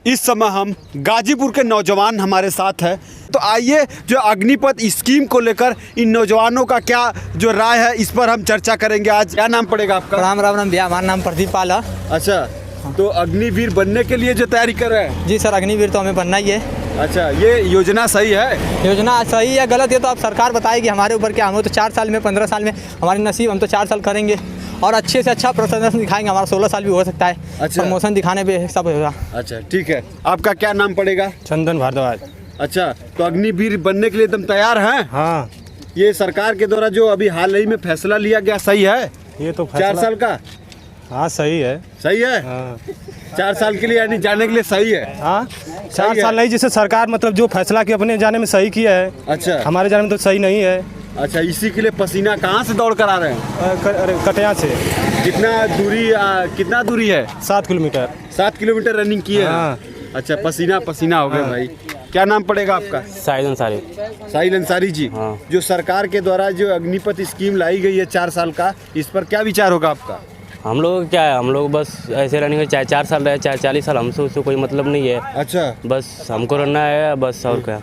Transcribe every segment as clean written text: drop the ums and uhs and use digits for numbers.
इस समय हम गाजीपुर के नौजवान हमारे साथ हैं, तो आइए जो अग्निपथ स्कीम को लेकर इन नौजवानों का क्या जो राय है इस पर हम चर्चा करेंगे। आज क्या नाम पड़ेगा आपका? राम राम राम भैया, हमारा नाम प्रदीप पाल है। अच्छा, तो अग्निवीर बनने के लिए जो तैयारी कर रहे हैं? जी सर, अग्निवीर तो हमें बनना ही है। अच्छा, ये योजना सही है? योजना सही है गलत है तो अब सरकार बताएगी, हमारे ऊपर क्या। हम तो 4 साल में 15 साल में हमारे नसीब, हम तो 4 साल करेंगे और अच्छे से अच्छा प्रदर्शन दिखाएंगे। हमारा 16 साल भी हो सकता है। अच्छा, प्रमोशन दिखाने पे सब होगा। अच्छा ठीक है, आपका क्या नाम पड़ेगा? चंदन भारद्वाज। अच्छा, तो अग्निवीर बनने के लिए एकदम तैयार हैं? हाँ, ये सरकार के द्वारा जो अभी हाल ही में फैसला लिया गया सही है? ये तो 4 साल का? हाँ सही है। सही है? हाँ 4 साल के लिए यानी जाने के लिए सही है? हाँ, 4 साल नहीं, जिससे सरकार मतलब जो फैसला किया अपने जाने में सही किया है। अच्छा, हमारे जाने में तो सही नहीं है। अच्छा, इसी के लिए पसीना कहाँ से दौड़ कर आ रहे हैं? कटिया से। कितना दूरी है? 7 किलोमीटर। 7 किलोमीटर रनिंग की है? हाँ। अच्छा, पसीना पसीना हो गए भाई। क्या नाम पड़ेगा आपका? साहिल अंसारी। साहिल अंसारी जी। हाँ। जो सरकार के द्वारा जो अग्निपथ स्कीम लाई गई है 4 साल का, इस पर क्या विचार होगा आपका? हम लोग क्या है, हम लोग बस ऐसे रनिंग है, चाहे 4 साल रहे चाहे 40 साल, हमसे उससे कोई मतलब नहीं है। अच्छा, बस हमको रहना है बस, और क्या।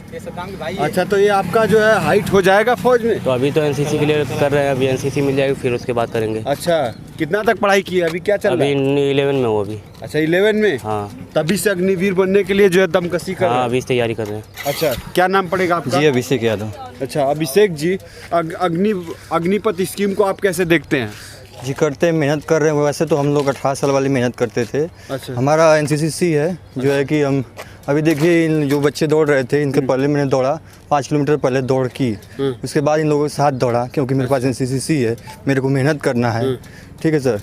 अच्छा, तो ये आपका जो है हाइट हो जाएगा फौज में? तो अभी तो एनसीसी के लिए कर रहे हैं, अभी एनसीसी मिल जाएगी फिर उसके बाद करेंगे। अच्छा, कितना तक पढ़ाई की है? अभी क्या चल रहा अभी है? 11 में हो अभी। अच्छा, 11 में? हाँ तभी से अग्निवीर बनने के लिए जो है दमकसी कर रहे हाँ, हैं? अभी तैयारी कर रहे हैं। अच्छा, क्या नाम पड़ेगा आपका? जी अभिषेक यादव। अच्छा, अभिषेक जी, अग्निपथ स्कीम को आप कैसे देखते हैं? जी करते हैं, मेहनत कर रहे हैं। वैसे तो हम लोग 18 साल वाली मेहनत करते थे। अच्छा। हमारा एनसीसी है जो है कि हम अभी देखिए इन जो बच्चे दौड़ रहे थे इनके पहले मैंने दौड़ा 5 किलोमीटर पहले दौड़ की, उसके बाद इन लोगों के साथ दौड़ा क्योंकि मेरे पास एनसीसी है, मेरे को मेहनत करना है। ठीक है सर।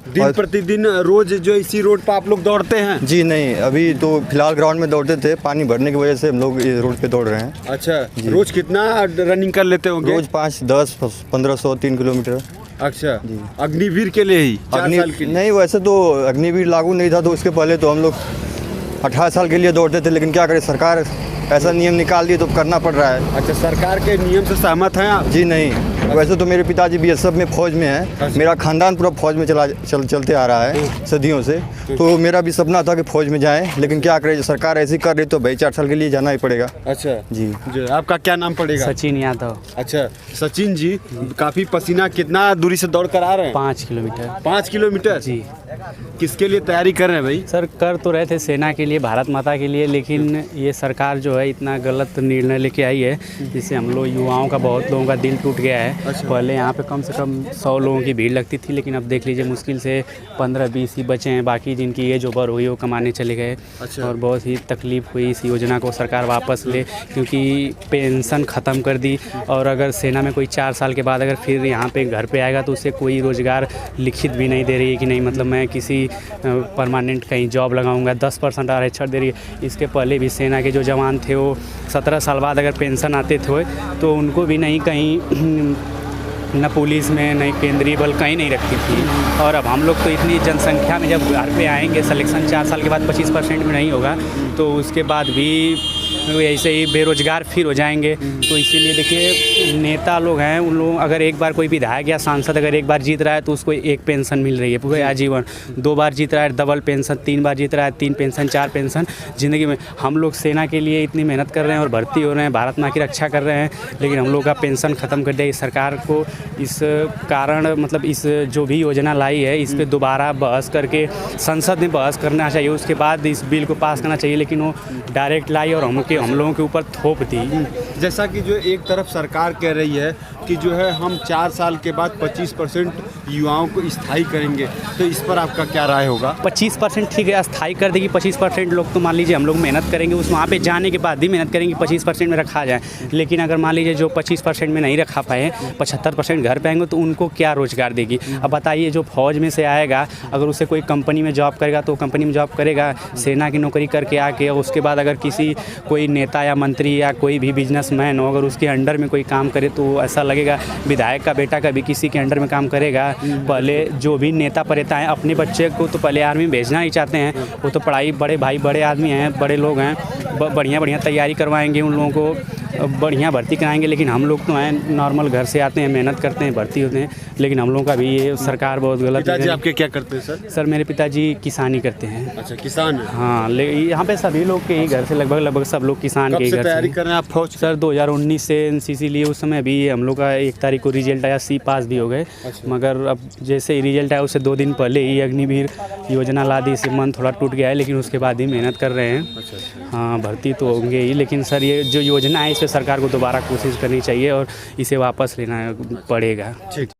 दिन प्रतिदिन रोज जो इसी रोड पर आप लोग दौड़ते हैं? जी नहीं, अभी तो फिलहाल ग्राउंड में दौड़ते थे, पानी भरने की वजह से हम लोग ये रोड पे दौड़ रहे हैं। अच्छा, रोज कितना रनिंग कर लेते होंगे? रोज 5, 10, 1500, 3 किलोमीटर। अच्छा, अग्निवीर के लिए ही 4 साल के लिए? नहीं, वैसे तो अग्निवीर लागू नहीं था तो उसके पहले तो हम लोग 18 साल के लिए दौड़ते थे, लेकिन क्या करें, सरकार ऐसा नियम निकाल दिए तो करना पड़ रहा है। अच्छा, सरकार के नियम से सहमत हैं आप? जी नहीं, वैसे तो मेरे पिताजी बीएसएफ में फौज में है। अच्छा। मेरा खानदान पूरा फौज में चलते आ रहा है सदियों से, तो मेरा भी सपना था कि फौज में जाएं, लेकिन क्या करें, सरकार ऐसी कर रही तो भाई 4 साल के लिए जाना ही पड़ेगा। अच्छा जी। आपका क्या नाम पड़ेगा? सचिन यादव। अच्छा, सचिन जी, काफी पसीना, कितना दूरी से दौड़ कर आ रहे हैं? 5 किलोमीटर। 5 किलोमीटर? जी। किसके लिए तैयारी कर रहे हैं भाई? सर कर तो रहे थे सेना के लिए, भारत माता के लिए, लेकिन ये सरकार जो है इतना गलत निर्णय लेके आई है जिससे हम लोग युवाओं का, बहुत लोगों का दिल टूट गया है। अच्छा। पहले यहाँ पे कम से कम 100 लोगों की भीड़ लगती थी, लेकिन अब देख लीजिए मुश्किल से 15-20 ही बचे हैं, बाकी जिनकी एज ओवर हुई वो कमाने चले गए। अच्छा। और बहुत ही तकलीफ़ हुई इस योजना को सरकार वापस ले, क्योंकि पेंशन ख़त्म कर दी। और अगर सेना में कोई 4 साल के बाद अगर फिर यहाँ पे घर पे आएगा तो उसे कोई रोज़गार लिखित भी नहीं दे रही है कि नहीं, मतलब मैं किसी परमानेंट कहीं जॉब लगाऊंगा। 10% आरक्षण दे रही है। इसके पहले भी सेना के जो जवान थे वो 17 साल बाद अगर पेंशन आते थे तो उनको भी नहीं कहीं न पुलिस में, नहीं केंद्रीय बल कहीं नहीं रखती थी। और अब हम लोग तो इतनी जनसंख्या में जब घर पे आएंगे, सिलेक्शन 4 साल के बाद 25% में नहीं होगा तो उसके बाद भी ऐसे ही बेरोजगार फिर हो जाएंगे। तो इसीलिए देखिए नेता लोग हैं, उन लोग अगर एक बार कोई विधायक या सांसद अगर एक बार जीत रहा है तो उसको 1 पेंशन मिल रही है पूरे आजीवन। 2 बार जीत रहा है डबल पेंशन, 3 बार जीत रहा है 3 पेंशन, 4 पेंशन ज़िंदगी में। हम लोग सेना के लिए इतनी मेहनत कर रहे हैं और भर्ती हो रहे हैं, भारत माँ की रक्षा कर रहे हैं, लेकिन हम लोग का पेंशन ख़त्म कर दिया। सरकार को इस कारण मतलब इस जो भी योजना लाई है इस पर दोबारा बहस करके संसद में बहस करना चाहिए, उसके बाद इस बिल को पास करना चाहिए, लेकिन वो डायरेक्ट लाई और हम लोगों के ऊपर थोप दी। जैसा कि जो एक तरफ सरकार कह रही है कि जो है हम 4 साल के बाद 25% युवाओं को स्थायी करेंगे, तो इस पर आपका क्या राय होगा? 25% ठीक है, स्थायी कर देगी। 25% लोग तो मान लीजिए हम लोग मेहनत करेंगे, उस वहाँ पे जाने के बाद भी मेहनत करेंगे, 25% में रखा जाए। लेकिन अगर मान लीजिए जो 25% में नहीं रखा पाए, 75% घर पे आएंगे तो उनको क्या रोजगार देगी? अब बताइए, जो फौज में से आएगा अगर उसे कोई कंपनी में जॉब करेगा तो कंपनी में जॉब करेगा, सेना की नौकरी करके आके उसके बाद अगर किसी कोई नेता या मंत्री या कोई भी बिजनेसमैन हो अगर उसके अंडर में कोई काम करे तो ऐसा लगेगा विधायक का बेटा कभी किसी के अंडर में काम करेगा। पहले जो भी नेता परेता हैं अपने बच्चे को तो पहले आर्मी भेजना ही चाहते हैं, वो तो पढ़ाई, बड़े भाई बड़े आदमी हैं, बड़े लोग हैं, बढ़िया बढ़िया तैयारी करवाएंगे उन लोगों को। बढ़िया भर्ती कराएंगे, लेकिन हम लोग तो हैं नॉर्मल घर से आते हैं, मेहनत करते हैं, भर्ती होते हैं, लेकिन हम लोग का भी ये सरकार बहुत गलत पिताजी आपके क्या करते हैं सर? सर मेरे पिताजी किसानी करते हैं। अच्छा, किसान है। हाँ, यहाँ पे सभी लोग के ही घर से लगभग सब लोग किसान कब के ही से घर तैयारी से। कर रहे हैं आप फौज? सर 2019 से एनसीसी लिए उस समय, अभी हम लोग का 1 तारीख को रिजल्ट आया, सी पास भी हो गए। मगर अब जैसे ही रिजल्ट आया उससे 2 दिन पहले ही अग्निवीर योजना ला दी, इससे मन थोड़ा टूट गया है, लेकिन उसके बाद ही मेहनत कर रहे हैं। हाँ, भर्ती तो होंगे ही, लेकिन सर ये जो योजना है इस पर सरकार को दोबारा कोशिश करनी चाहिए और इसे वापस लेना पड़ेगा। ठीक।